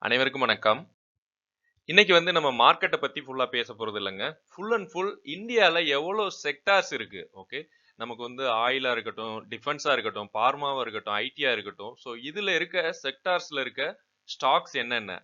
அனைவருக்கும் வணக்கம். இன்னைக்கு நம்ம மார்க்கெட்ட பத்தி ஃபுல்லா பேச போறது இல்லங்க. ஃபுல் அண்ட் ஃபுல் இந்தியால எவ்வளோ செக்டார்ஸ் இருக்கு. ஓகே. நமக்கு ஆயிலா இருக்கட்டும், டிஃபென்ஸா இருக்கட்டும், பார்மாவா இருக்கட்டும், ஐடியா இருக்கட்டும். ஸோ இதுல இருக்க செக்டார்ஸ்ல இருக்க ஸ்டாக்ஸ் என்னென்ன?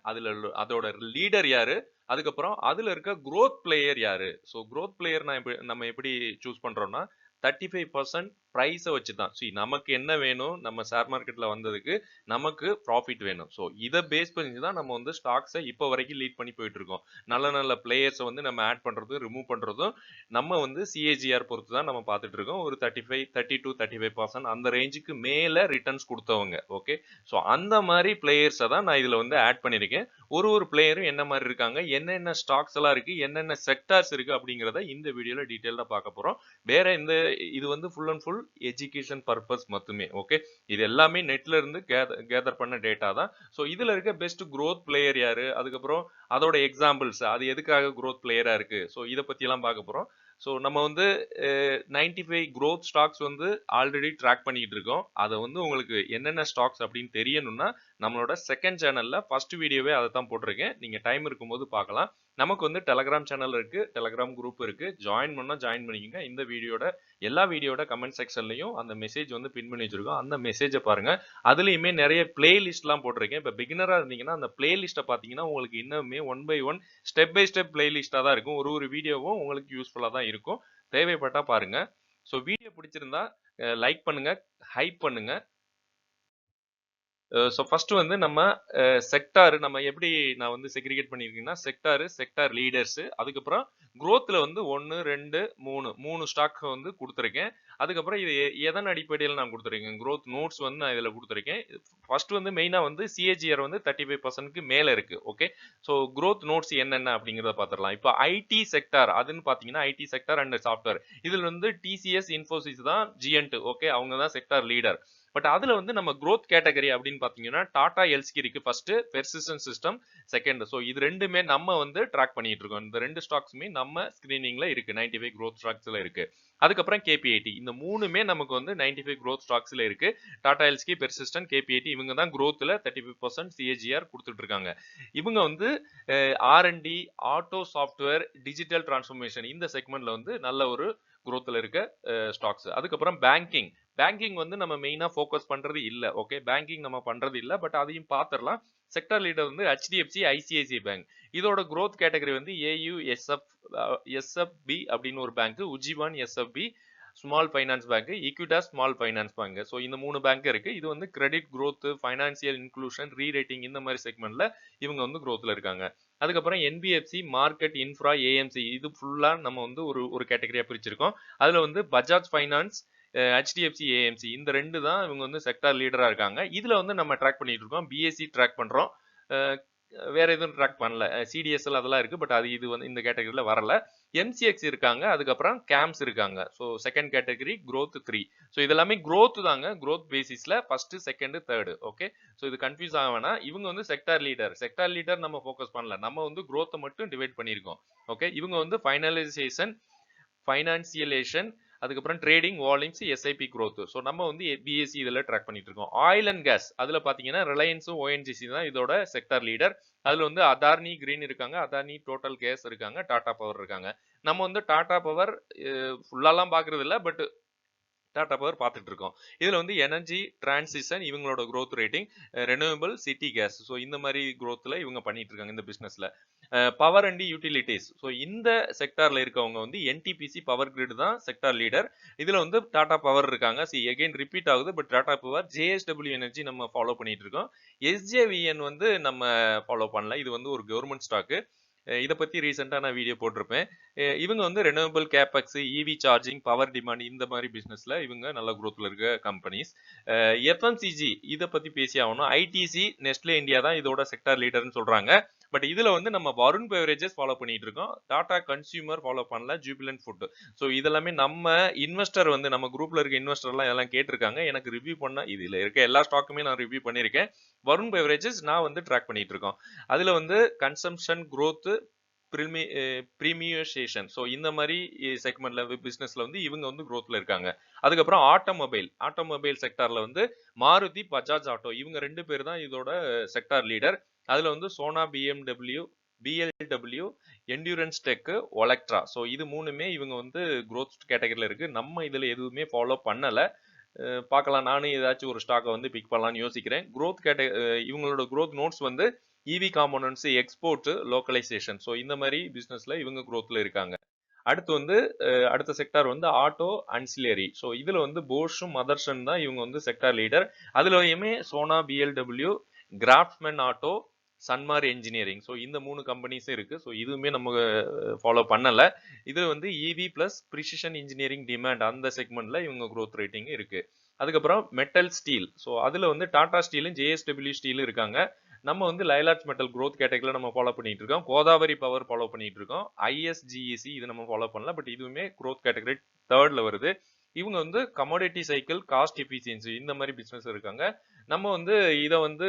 அதோட லீடர் யாரு? அதுக்கப்புறம் அதுல இருக்க குரோத் பிளேயர் யாரு? ஸோ குரோத் பிளேயர் நம்ம எப்படி சூஸ் பண்றோம்னா, 35% பிரைஸ வச்சு தான். நமக்கு என்ன வேணும்? நம்ம ஷேர் மார்க்கெட்ல வந்ததுக்கு நமக்கு ப்ராஃபிட் வேணும். ஸோ இத பேஸ் பண்ணி தான் நம்ம ஸ்டாக்ஸ இப்போ வரைக்கும் லீட் பண்ணி போயிட்டு இருக்கோம். நல்ல நல்ல பிளேயர்ஸ நம்ம ஆட் பண்றதும், ரிமூவ் பண்றதும் நம்ம சிஏஜிஆர் பொறுத்து தான் நம்ம பார்த்துட்டு இருக்கோம். ஒரு 35% அந்த ரேஞ்சுக்கு மேல ரிட்டர்ன்ஸ் குடுத்தவங்க. ஓகே. ஸோ அந்த மாரி பிளேயர்ஸ தான் நான் இதுல ஆட் பண்ணியிருக்கேன். ஒரு பிளேயரும் என்ன மாரி இருக்காங்க, என்னென்ன ஸ்டாக்ஸ் எல்லாம் இருக்கு, என்னென்ன செக்டார்ஸ் இருக்கு அப்படிங்கிறத இந்த வீடியோல டீடைலா பார்க்க போறோம். வேற இது full and full education purpose மட்டுமே. ஓகே. இது எல்லாமே நெட்ல இருந்து கேதர் பண்ண டேட்டா தான். ஸோ இதுல இருக்க பெஸ்ட் growth பிளேயர் யாரு, அதுக்கப்புறம் அதோட எக்ஸாம்பிள்ஸ், அது எதுக்காக growth பிளேயரா இருக்கு, ஸோ இதை பத்தி எல்லாம் பார்க்க போறோம். ஸோ நம்ம 95 growth ஸ்டாக்ஸ் ஆல்ரெடி ட்ராக் பண்ணிட்டு இருக்கோம். அதை உங்களுக்கு என்னென்ன ஸ்டாக்ஸ் அப்படின்னு தெரியணும்னா நம்மளோட செகண்ட் சேனல்ல ஃபர்ஸ்ட் வீடியோவே அதை தான் போட்டிருக்கேன். நீங்க டைம் இருக்கும்போது பார்க்கலாம். நமக்கு டெலகிராம் சேனல் இருக்கு, டெலகிராம் குரூப் இருக்கு. ஜாயின் பண்ணிக்கோங்க. இந்த எல்லா வீடியோட கமெண்ட் செக்ஷன்லயும் அந்த மெசேஜ் பின் பண்ணி வச்சிருக்கோம். அந்த மெசேஜை பாருங்க. அதுலயுமே நிறைய பிளேலிஸ்ட்லாம் போட்டிருக்கேன். இப்போ பிகினரா இருந்தீங்கன்னா அந்த பிளேலிஸ்ட்டை பார்த்தீங்கன்னா உங்களுக்கு இன்னுமே one by one step by step பிளேலிஸ்டா தான் இருக்கும். ஒரு வீடியோவும் உங்களுக்கு யூஸ்ஃபுல்லா தான் இருக்கும். தேவைப்பட்டா பாருங்க. ஸோ வீடியோ பிடிச்சிருந்தா லைக் பண்ணுங்க, ஹைப் பண்ணுங்க. ஸோ ஃபர்ஸ்ட் நம்ம செக்டார் நம்ம எப்படி நான் செக்ரிகேட் பண்ணியிருக்கேன்னா செக்டார் லீடர்ஸ், அதுக்கப்புறம் குரோத்ல 1 2 3 ஸ்டாக் கொடுத்துருக்கேன். அதுக்கப்புறம் இது எதன் அடிப்படையில் நான் கொடுத்துருக்கேன், குரோத் நோட்ஸ் நான் இதில் கொடுத்துருக்கேன். ஃபர்ஸ்ட் மெயினா சிஏஜிஆர் 35%க்கு மேல இருக்கு. ஓகே. ஸோ குரோத் நோட்ஸ் என்னென்ன அப்படிங்கிறத பார்த்துடலாம். இப்போ ஐடி செக்டார் அதுன்னு பார்த்தீங்கன்னா ஐடி செக்டார் அண்ட் சாஃப்ட்வேர் இதில் டிசிஎஸ் இன்ஃபோசிஸ் தான் ஜிஎன்ட். ஓகே. அவங்க தான் செக்டார் லீடர். பட் அதுல நம்ம growth கேட்டகரி அப்படின்னு பாத்தீங்கன்னா டாடா எல்ஸ்கி இருக்கு first, persistent system second. So இது ரெண்டுமே நம்ம ட்ராக் பண்ணிட்டு இருக்கோம். இந்த ரெண்டு ஸ்டாக்ஸுமே நம்ம ஸ்கிரீனிங்ல இருக்கு, 95 growth ஸ்டாக்ஸ்ல இருக்கு. அதுக்கப்புறம் கேபிஐடி, இந்த மூணுமே நமக்கு 95 growth ஸ்டாக்ஸ்ல இருக்கு. டாடா எல்ஸ்கி, பெர்சிஸ்டன்ட், கேபிஐடி இவங்க தான் growthல 35% சிஏஜிஆர் கொடுத்துட்டு இருக்காங்க. இவங்க R&D, auto software, digital transformation இந்த செக்மெண்ட்ல நல்ல ஒரு growthல இருக்க ஸ்டாக்ஸ். அதுக்கப்புறம் பேங்கிங் நம்ம மெயினா ஃபோக்கஸ் பண்றது இல்ல. ஓகே. பேங்கிங் நம்ம பண்றது இல்ல. பட் அதையும் பார்த்துடலாம். Sector leader HDFC, ICICI bank. இதோட growth கேட்டகரி ஏயு எஸ்எஃப்பி அப்படின்னு ஒரு bank, Ujjivan SFP small finance bank, Equitas small finance bank. So இந்த 3 பேங்க் இருக்கு. இது கிரெடிட் growth, ஃபைனான்சியல் இன்க்ளூஷன், ரீரேட்டிங் இந்த மாதிரி செக்மெண்ட்ல இவங்க growthல இருக்காங்க. அதுக்கப்புறம் என்பிஎஃப்சி, மார்க்கெட் இன்ஃப்ரா, ஏஎம்சி இது ஃபுல்லா நம்ம ஒரு கேட்டகரியா பிரிச்சிருக்கோம். அதுல பஜாஜ் ஃபைனான்ஸ், ஹெச்டிஎஃப்சி, ஏஎம்சி இந்த ரெண்டு தான் இவங்க செக்டார் லீடரா இருக்காங்க. இதுல நம்ம ட்ராக் பண்ணிட்டு இருக்கோம். பிஎஸ்சி ட்ராக் பண்றோம். வேற எதுவும் ட்ராக் பண்ணல. சிடிஎஸ்எல் அதெல்லாம் இருக்கு. பட் அது இது இந்த கேட்டகரியில வரல. எம்சிஎக்ஸ் இருக்காங்க, அதுக்கப்புறம் கேம்ஸ் இருக்காங்க. So second category growth 3. So இதெல்லாமே growth தாங்க, growth பேசிஸ்ல first, second, third. Okay. So இது கன்ஃபியூஸ் ஆக வேணாம். இவங்க செக்டார் லீடர் நம்ம ஃபோக்கஸ் பண்ணல. நம்ம growth மட்டும் டிவைட் பண்ணியிருக்கோம். ஓகே. இவங்க ஃபைனலைசேஷன், ஃபைனான்சியலேஷன், அதுக்கப்புறம் trading, volumes, SIP growth. So நம்ம பிஎஸ்சி இதில் ட்ராக் பண்ணிட்டு இருக்கோம். ஆயில் அண்ட் கேஸ் அதில் பார்த்தீங்கன்னா ரிலையன்ஸும் ஓஎன்ஜிசி தான் இதோட செக்டார் லீடர். அதில் அதானி கிரீன் இருக்காங்க, அதானி டோட்டல் கேஸ் இருக்காங்க, டாடா பவர் இருக்காங்க. நம்ம டாடா பவர் ஃபுல்லாலாம் பார்க்கறது இல்லை. பட் டாடா பவர் பார்த்துட்டு இருக்கோம். இதுல எனர்ஜி டிரான்சிஷன் இவங்களோட growth rating, renewable, city gas. So இந்த மாதிரி growthல இவங்க பண்ணிட்டு இருக்காங்க இந்த பிசினஸ்ல. Power and utilities. ஸோ இந்த செக்டார்ல இருக்கவங்க என்டிபிசி பவர் கிரிட் தான் செக்டார் லீடர். இதுல டாடா பவர் இருக்காங்க. எகைன் ரிப்பீட் ஆகுது. But Tata power, JSW energy நம்ம ஃபாலோ பண்ணிட்டு இருக்கோம். எஸ்ஜேவிஎன் நம்ம ஃபாலோ பண்ணல. இது ஒரு கவர்மெண்ட் ஸ்டாக்கு. இதை பத்தி ரீசெண்டா நான் வீடியோ போட்டிருப்பேன். இவங்க renewable capex, EV charging, power demand இந்த மாதிரி பிசினஸ்ல இவங்க நல்ல growthல இருக்க கம்பெனிஸ். எஃப்எம்சிஜி இதை பத்தி பேசி ஆகணும். ஐடிசி, நெஸ்ட்லே இந்தியா தான் இதோட செக்டார் லீடர்னு சொல்றாங்க. பட் இதுல நம்ம வருண் பெவரேஜஸ் ஃபாலோ பண்ணிட்டு இருக்கோம். டாடா கன்சியூமர் ஃபாலோ பண்ணல, ஜூபிலண்ட் ஃபுட். ஸோ இதெல்லாமே நம்ம இன்வெஸ்டர் நம்ம குரூப்ல இருக்க இன்வெஸ்டர்லாம் எல்லாம் கேட்டிருக்காங்க. எனக்கு ரிவ்யூ பண்ண இதுல இருக்க எல்லா ஸ்டாக்குமே நான் ரிவ்யூ பண்ணியிருக்கேன். வருண் பெவரேஜஸ் நான் ட்ராக் பண்ணிட்டு இருக்கோம். அதுல கன்சம்ஷன் growth, பிரீமியேஷன். ஸோ இந்த மாதிரி செக்மெண்ட்ல பிசினஸ்ல இவங்க growthல இருக்காங்க. அதுக்கப்புறம் ஆட்டோமொபைல் செக்டார்ல மாருதி, பஜாஜ் ஆட்டோ இவங்க ரெண்டு பேர் தான் இதோட செக்டார் லீடர். அதுல வந்து Sona BLW endurance tech Olectra. So இது மூணுமே இவங்க வந்து growth கேட்டகரியில் இருக்கு. நம்ம இதுல எதுவுமே ஃபாலோ பண்ணல. பார்க்கலாம், நானும் ஏதாச்சும் ஒரு ஸ்டாக்கை வந்து பிக் பண்ணலாம்னு யோசிக்கிறேன். இவங்களோட growth நோட்ஸ் வந்து இவி காம்போனன்ட்ஸ், எக்ஸ்போர்ட், லோக்கலைசேஷன். ஸோ இந்த மாதிரி பிசினஸ்ல இவங்க growthல இருக்காங்க. அடுத்து வந்து அடுத்த செக்டார் வந்து ஆட்டோ அன்சிலரி. ஸோ இதுல வந்து போஷும் மதர்சன் தான் இவங்க வந்து செக்டார் லீடர். அதுலயுமே Sona PLW, craftsman auto, Sanmar engineering. So இந்த 3 கம்பெனிஸும் இருக்கு. ஸோ இதுவுமே நம்ம ஃபாலோ பண்ணல. இது வந்து இவி பிளஸ் ப்ரிசிஷன் இன்ஜினியரிங் டிமாண்ட் அந்த செக்மெண்ட்ல இவங்க growth ரேட்டிங் இருக்கு. அதுக்கப்புறம் மெட்டல் ஸ்டீல். ஸோ அதுல வந்து டாடா ஸ்டீலும் ஜேஎஸ்டபிள்யூ ஸ்டீலும் இருக்காங்க. நம்ம வந்து லைலாச் மெட்டல் growth கேட்டகரியில் நம்ம ஃபாலோ பண்ணிட்டு இருக்கோம். கோதாவரி பவர் ஃபாலோ பண்ணிட்டு இருக்கோம். ஐஎஸ்ஜிஇசி இது நம்ம ஃபாலோ பண்ணல, பட் இதுவுமே growth கேட்டகரி தேர்ட்ல வருது. இவங்க வந்து கமோடிட்டி சைக்கிள், காஸ்ட் எஃபிஷியன்சி இந்த மாதிரி பிசினஸ் இருக்காங்க. நம்ம வந்து இதை வந்து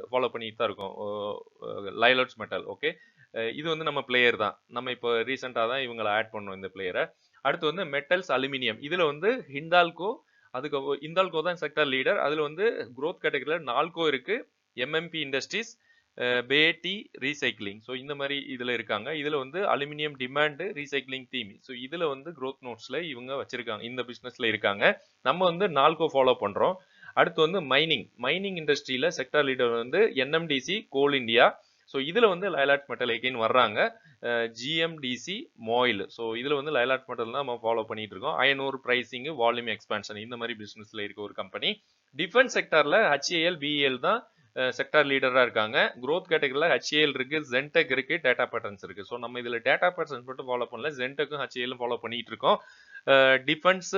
ஃபாலோ பண்ணிட்டு தான் இருக்கோம், லைலாச் மெட்டல். ஓகே, இது வந்து நம்ம பிளேயர் தான். நம்ம இப்போ ரீசெண்டாக தான் இவங்களை ஆட் பண்ணோம் இந்த பிளேயரை. அடுத்து வந்து மெட்டல்ஸ் அலுமினியம். இதுல வந்து ஹிண்டால்கோ, அதுக்கு இந்தால்கோ தான் செக்டர் லீடர். அதுல வந்து growth கேட்டகரியில் நால்கோ இருக்கு, MMP industries, Bedi recycling. So இந்த மாதிரி இதுல இருக்காங்க. இதுல வந்து aluminium demand, recycling theme. So இதுல வந்து growth நோட்ஸ்ல இவங்க வச்சிருக்காங்க, இந்த பிசினஸ்ல இருக்காங்க. நம்ம வந்து நால்கோ ஃபாலோ பண்றோம். அடுத்து வந்து மைனிங் இண்டஸ்ட்ரியில செக்டர் லீடர் வந்து என்எம்டிசி, கோல் இந்தியா. ஸோ இதுல வந்து லைலாட் மெட்டல் எகைன் வர்றாங்க, ஜிஎம்டிசி, மோயில். ஸோ இதுல வந்து லைலாட் மெட்டல் தான் நம்ம ஃபாலோ பண்ணிட்டு இருக்கோம். அயனூர் பிரைசிங், வால்யூம் எக்ஸ்பான்ஷன் இந்த மாதிரி பிசினஸ்ல இருக்க ஒரு கம்பெனி. டிஃபென்ஸ் செக்டார்ல ஹெச்ஏஎல், பிஏஎல் தான் செக்டார் லீடரா இருக்காங்க. growth கேட்டகரியில் ஹெச்ஏஎல் இருக்கு, ஜென்டெக் இருக்கு, டேட்டா பேட்டர்ன்ஸ் இருக்கு. ஸோ நம்ம இதுல டேட்டா பேட்டர்ன்ஸ் மட்டும் ஃபாலோ பண்ணல, ஜென்டெக்கும் ஹெச்ஏஎலும் ஃபாலோ பண்ணிட்டு இருக்கோம். டிஃபென்ஸ்,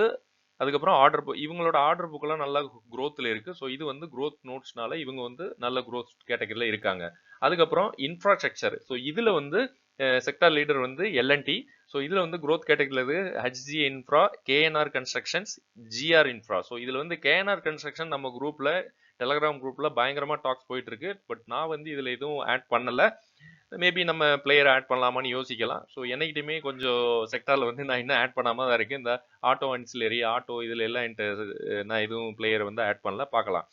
அதுக்கப்புறம் இவங்களோட ஆர்டர் புக் எல்லாம் நல்லா growthல இருக்கு. ஸோ இது வந்து growth நோட்ஸ்னால இவங்க வந்து நல்ல growth கேட்டகரியில் இருக்காங்க. அதுக்கப்புறம் இன்ஃப்ராஸ்ட்ரக்சர். ஸோ இதுல வந்து செக்டார் லீடர் வந்து எல்என்டி. ஸோ இதுல வந்து growth கேட்டகரியில் இருக்கு HG infra, KNR constructions, GR infra. So இதுல வந்து கேஎன்ஆர் கன்ஸ்ட்ரக்ஷன் நம்ம குரூப்ல, டெலகிராம் குரூப்ல பயங்கரமா டாக்ஸ் போயிட்டு இருக்கு. பட் நான் வந்து இதுல எதுவும் ஆட் பண்ணல. மேபி நம்ம பிளேயர் ஆட் பண்ணலாமான்னு யோசிக்கலாம். ஸோ என்னைக்கிட்டுமே கொஞ்சம் செக்டார்ல வந்து நான் இன்னும் ஆட் பண்ணாம தான் இருக்கேன். இந்த ஆட்டோ அன்சிலரி, ஆட்டோ இதுல எல்லாம் நான் எதுவும் பிளேயர் வந்து ஆட் பண்ணல, பார்க்கலாம்.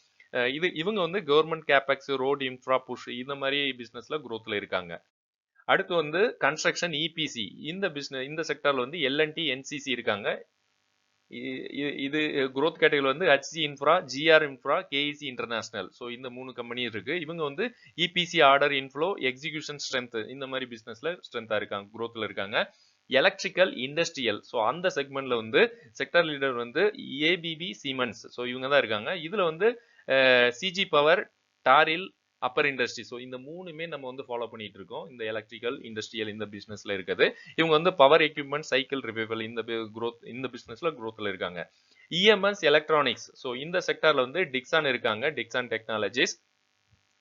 இவங்க வந்து government capex, road infra, push இந்த மாதிரி பிசினஸ்ல growthல இருக்காங்க. அடுத்து வந்து கன்ஸ்ட்ரக்ஷன், இபிசி. இந்த செக்டார்ல வந்து எல்என்டி, என்சிசி இருக்காங்க. இது growth கேட்டகரி வந்து HG infra, GR infra, KEC international. So இந்த 3 கம்பெனி இருக்கு. இவங்க வந்து EPC order inflow, execution strength இந்த மாதிரி பிசினஸ்ல ஸ்ட்ரென்த்தா இருக்காங்க, growthல இருக்காங்க. Electrical, industrial. ஸோ அந்த செக்மெண்ட்ல வந்து செக்டர் லீடர் வந்து ஏபிபி சீமென்ஸ். ஸோ இவங்க தான் இருக்காங்க. இதுல வந்து CG power, TARIL, Apar industry. So இந்த மூணுமே நம்ம வந்து ஃபாலோ பண்ணிட்டு இருக்கோம், இந்த எலக்ட்ரிக்கல், இண்டஸ்ட்ரியல் இந்த பிசினஸ்ல இருக்குது. இவங்க வந்து பவர் எக்யூப்மெண்ட், சைக்கிள் ரிவைவல் இந்த பிசினஸ்ல growthல இருக்காங்க. EMS electronics. ஸோ இந்த செக்டார்ல வந்து டிக்சான் இருக்காங்க, டிக்சான் டெக்னாலஜிஸ்.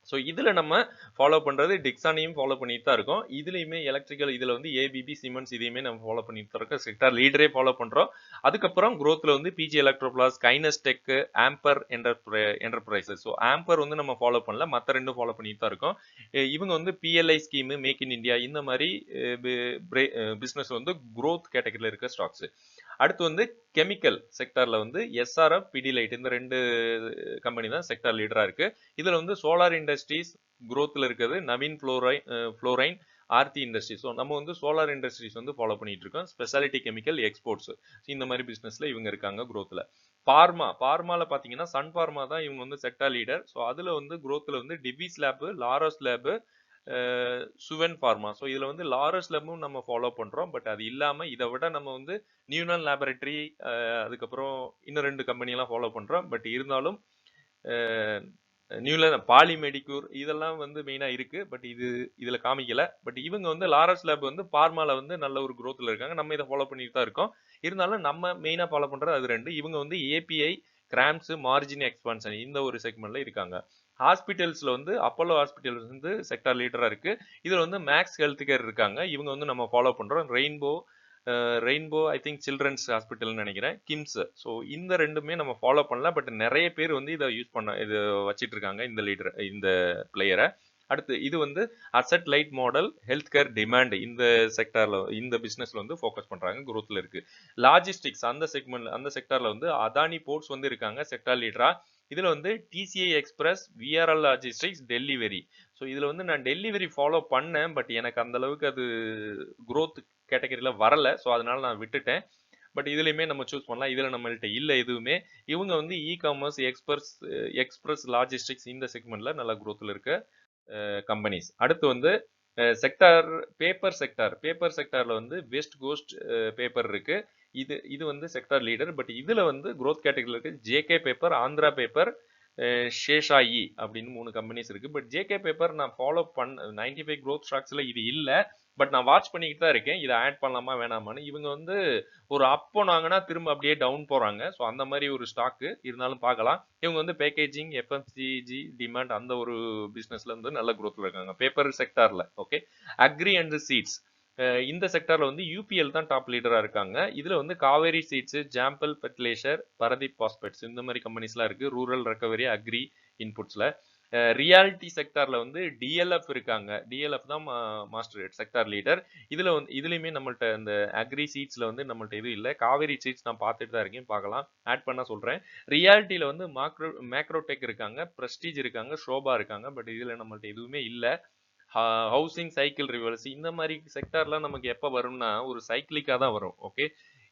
ஸோ இதுல நம்ம ஃபாலோ பண்றது டிக்சானையும் ஃபாலோ பண்ணிட்டு தான் இருக்கோம். இதுலயுமே எலக்ட்ரிக்கல் இதுல வந்து ஏபிபி சிமெண்ட்ஸ் இதையுமே நம்ம ஃபாலோ பண்ணிட்டு தான் இருக்கோம், செக்டார் லீடரே ஃபாலோ பண்றோம். அதுக்கப்புறம் growthல வந்து PG electroplast, Kaynes tech, Amber enterprises. So Amber வந்து நம்ம ஃபாலோ பண்ணல, மற்ற ரெண்டும் ஃபாலோ பண்ணிட்டு தான் இருக்கோம். இவங்க வந்து PLI scheme, make in India இந்த மாதிரி பிசினஸ் வந்து growth கேட்டகரியில் இருக்க ஸ்டாக்ஸ். அடுத்து வந்து கெமிக்கல் செக்டார்ல வந்து எஸ்ஆர்எஃப், பிடிலைட் இந்த 2 கம்பெனி தான் செக்டார் லீடரா இருக்கு. இதுல வந்து சோலார் இண்டஸ்ட்ரீஸ் growthல இருக்குது, நவீன் புளோரைன், ஆர்த்தி இண்டஸ்ட்ரி. ஸோ நம்ம வந்து சோலார் இண்டஸ்ட்ரீஸ் வந்து ஃபாலோ பண்ணிட்டு இருக்கோம். ஸ்பெஷாலிட்டி கெமிக்கல், எக்ஸ்போர்ட்ஸ் இந்த மாதிரி பிசினஸ்ல இவங்க இருக்காங்க growthல. பார்மால பாத்தீங்கன்னா சன் பார்மா தான் இவங்க வந்து செக்டார் லீடர். ஸோ அதுல வந்து growthல வந்து Divi's lab, Laurus lab, Suven pharma. So இதுல வந்து லாரஸ் லேபும் நம்ம ஃபாலோ பண்றோம். பட் அது இல்லாம இதை விட நம்ம வந்து நியூனல் லேபரேட்டரி, அதுக்கப்புறம் இன்னும் 2 கம்பெனி எல்லாம் ஃபாலோ பண்றோம். பட் இருந்தாலும் நியூல பாலிமெடிக்கூர் இதெல்லாம் வந்து மெயினா இருக்கு. பட் இதுல காமிக்கல. பட் இவங்க வந்து லாரஸ் லேப் வந்து பார்மால வந்து நல்ல ஒரு growthல இருக்காங்க. நம்ம இதை ஃபாலோ பண்ணிட்டு தான் இருக்கோம். இருந்தாலும் நம்ம மெயினா ஃபாலோ பண்றது அது 2. இவங்க வந்து ஏபிஐ, கிராம்ஸ், மார்ஜின் எக்ஸ்பான்ஷன் இந்த ஒரு செக்மெண்ட்ல இருக்காங்க. ஹாஸ்பிட்டல்ஸ்ல வந்து அப்போலோ ஹாஸ்பிட்டல்ஸ் வந்து செக்டார் லீடரா இருக்கு. இதுல வந்து மேக்ஸ் ஹெல்த் கேர் இருக்காங்க. இவங்க வந்து நம்ம ஃபாலோ பண்றோம். ரெயின்போ ஐ திங்க் சில்ட்ரன்ஸ் ஹாஸ்பிட்டல்னு நினைக்கிறேன், கிம்ஸ். ஸோ இந்த 2மே நம்ம ஃபாலோ பண்ணல. பட் நிறைய பேர் வந்து இதை இது வச்சிட்டு இருக்காங்க, இந்த பிளேயரை. அடுத்து இது வந்து asset light model, health care demand இந்த செக்டார்ல, இந்த பிசினஸ்ல வந்து ஃபோக்கஸ் பண்றாங்க, growthல இருக்கு. லாஜிஸ்டிக்ஸ் அந்த செக்டார்ல வந்து அதானி போர்ட்ஸ் வந்து இருக்காங்க செக்டார் லீடரா. இதுல வந்து DCI express, VRL logistics, delivery. So இதுல வந்து நான் டெலிவரி ஃபாலோ பண்ணேன், பட் எனக்கு அந்த அளவுக்கு அது growth கேட்டகரியில வரல. ஸோ அதனால நான் விட்டுட்டேன். பட் இதுலயுமே நம்ம சூஸ் பண்ணலாம். இதுல நம்மள்ட்ட இல்ல எதுவுமே. இவங்க வந்து காமர்ஸ், எக்ஸ்பிரஸ் லாஜிஸ்டிக்ஸ் இந்த செக்மெண்ட்ல நல்ல growthல இருக்க கம்பெனிஸ். அடுத்து வந்து செக்டார் பேப்பர் செக்டார்ல வந்து வெஸ்ட் கோஸ்ட் பேப்பர் இருக்கு. இது வந்து செக்டார் லீடர். பட் இதுல வந்து growth கேட்டகரியில இருக்கு ஜேகே பேப்பர், ஆந்திரா பேப்பர், ஷேஷாயி அப்படின்னு 3 கம்பெனிஸ் இருக்கு. பட் ஜேகே பேப்பர் நான் ஃபாலோ பண்ண 95 growth ஸ்டாக்ஸ்ல இது இல்ல. பட் நான் வாட்ச் பண்ணிக்கிட்டு தான் இருக்கேன். இதை ஆட் பண்ணலாமா வேணாமான்னு. இவங்க வந்து ஒரு அப் போனாங்கன்னா திரும்ப அப்படியே டவுன் போறாங்க. ஸோ அந்த மாதிரி ஒரு ஸ்டாக்கு இருந்தாலும் பார்க்கலாம். இவங்க வந்து பேக்கேஜிங், எஃப்எம்சிஜி, டிமாண்ட் அந்த ஒரு பிசினஸ்ல வந்து நல்ல growthல இருக்காங்க பேப்பர் செக்டார்ல. ஓகே. அக்ரி அண்ட் சீட்ஸ் இந்த செக்டார்ல வந்து யூபிஎல் தான் டாப் லீடரா இருக்காங்க. இதுல வந்து Kaveri seeds, Chambal fertiliser, Paradeep phosphates இந்த மாதிரி கம்பெனிஸ்லாம் இருக்கு. ரூரல் ரெக்கவரி, அக்ரி இன்புட்ஸ்ல. ரியாலிட்டி செக்டார்ல வந்து டிஎல்எஃப் இருக்காங்க. டிஎல்எஃப் தான் மாஸ்டர் செக்டார் லீடர். இதுல வந்து இதுலயுமே நம்மள்ட்ட இந்த அக்ரி சீட்ஸ்ல வந்து நம்மள்ட்ட இது இல்லை. காவேரி சீட்ஸ் நான் பார்த்துட்டு தான் இருக்கேன், பார்க்கலாம். ஆட் பண்ண சொல்றேன். ரியாலிட்டியில வந்து மேக்ரோடெக் இருக்காங்க, பிரஸ்டீஜ் இருக்காங்க, ஷோபா இருக்காங்க. பட் இதுல நம்மள்ட்ட எதுவுமே இல்லை. ஹவுசிங் சைக்கிள் ரிவர்ஸ் இந்த மாதிரி செக்டார்லாம் நமக்கு எப்போ வரும்னா ஒரு சைக்கிளிக்காக தான் வரும். ஓகே.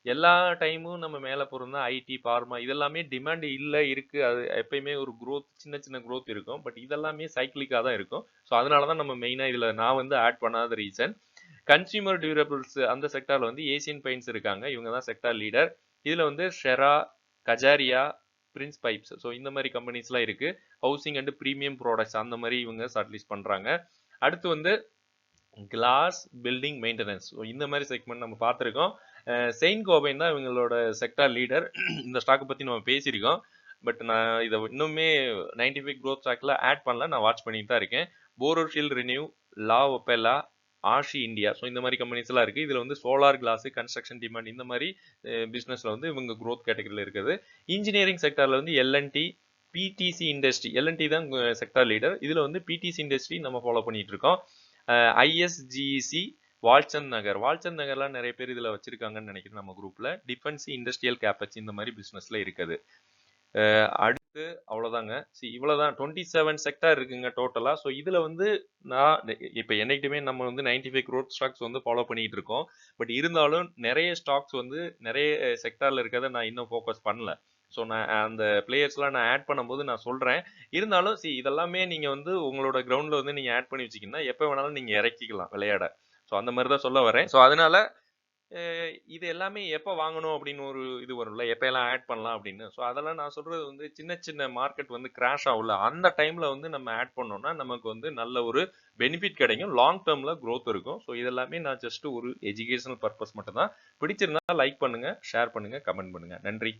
எல்லா டைமும் நம்ம மேலே போகிறோம்னா ஐடி, பார்மா இதெல்லாமே டிமாண்ட் இல்லை இருக்கு. அது எப்பயுமே ஒரு growth சின்ன சின்ன growth இருக்கும். பட் இதெல்லாமே சைக்கிளிக்காக தான் இருக்கும். ஸோ அதனால தான் நம்ம மெயினாக இதில் நான் வந்து ஆட் பண்ணாத ரீசன். கன்சியூமர் டியூரபிள்ஸ் அந்த செக்டார்ல வந்து ஏசியன் பெயிண்ட்ஸ் இருக்காங்க. இவங்க தான் செக்டார் லீடர். இதில் வந்து ஷெரா, கஜாரியா, பிரின்ஸ் பைப்ஸ் ஸோ இந்த மாதிரி கம்பெனிஸ்லாம் இருக்கு. ஹவுசிங் அண்ட் ப்ரீமியம் ப்ராடக்ட்ஸ் அந்த மாதிரி இவங்க ஷார்ட்லிஸ்ட் பண்றாங்க. அடுத்து வந்து கிளாஸ் பில்டிங் மெயின்டெனன்ஸ் இந்த மாதிரி செக்மெண்ட் நம்ம பார்த்துருக்கோம். செயின்ட் கோபைன் தான் இவங்களோட செக்டார் லீடர். இந்த ஸ்டாக்கை பற்றி நம்ம பேசியிருக்கோம். பட் நான் இதை இன்னுமே 95 growth ஸ்டாக்ல ஆட் பண்ணல. நான் வாட்ச் பண்ணிட்டு தான் இருக்கேன். போரோஷில் ரினியூ, லா ஒபெலா, ஆஷி இந்தியா ஸோ இந்த மாதிரி கம்பெனிஸ் எல்லாம் இருக்கு. இதுல வந்து சோலார் கிளாஸ், கன்ஸ்ட்ரக்ஷன் டிமாண்ட் இந்த மாதிரி பிசினஸ்ல வந்து இவங்க growth கேட்டகரியில் இருக்குது. இன்ஜினியரிங் செக்டார்ல வந்து எல்என்டி, பிடிசி இண்டஸ்ட்ரி. எல்என்டி தான் செக்டார் லீடர். இதுல வந்து பிடிசி இண்டஸ்ட்ரி நம்ம ஃபாலோ பண்ணிட்டு இருக்கோம். ஐஎஸ்ஜிசி, வால்சந்த் நகர்லாம் நிறைய பேர் இதுல வச்சிருக்காங்கன்னு நினைக்கிறேன் நம்ம குரூப்ல. டிஃபென்ஸ், இண்டஸ்ட்ரியல் கேப்பச் இந்த மாதிரி பிசினஸ்ல இருக்குது. அடுத்து அவ்வளவுதாங்க. இவ்வளவுதான். 27 செக்டார் இருக்குங்க டோட்டலா. ஸோ இதுல வந்து நான் இப்ப என்னைக்குமே நம்ம வந்து 95 growth ஸ்டாக்ஸ் வந்து ஃபாலோ பண்ணிட்டு இருக்கோம். பட் இருந்தாலும் நிறைய ஸ்டாக்ஸ் வந்து நிறைய செக்டார்ல இருக்கிறத நான் இன்னும் ஃபோக்கஸ் பண்ணல. ஸோ நான் அந்த பிளேயர்ஸ்லாம் நான் ஆட் பண்ணும்போது நான் சொல்றேன். இருந்தாலும் இதெல்லாமே நீங்க வந்து உங்களோட கிரவுண்ட்ல வந்து நீங்க ஆட் பண்ணி வச்சீங்கன்னா எப்ப வேணாலும் நீங்க இறக்கிக்கலாம் விளையாட. ஸோ அந்த மாதிரி தான் சொல்ல வரேன். ஸோ அதனால இது எல்லாமே எப்போ வாங்கணும் அப்படின்னு ஒரு இது வரும்ல, எப்ப எல்லாம் ஆட் பண்ணலாம் அப்படின்னு. ஸோ அதெல்லாம் நான் சொல்றது வந்து சின்ன சின்ன மார்க்கெட் வந்து கிராஷ் ஆகும்ல, அந்த டைம்ல வந்து நம்ம ஆட் பண்ணோம்னா நமக்கு வந்து நல்ல ஒரு பெனிஃபிட் கிடைக்கும். லாங் டேர்ம்ல growth இருக்கும். ஸோ இதெல்லாமே நான் ஜஸ்ட் ஒரு எஜுகேஷனல் பர்பஸ் மட்டும் தான். பிடிச்சிருந்தா லைக் பண்ணுங்க, ஷேர் பண்ணுங்க, கமெண்ட் பண்ணுங்க. நன்றி.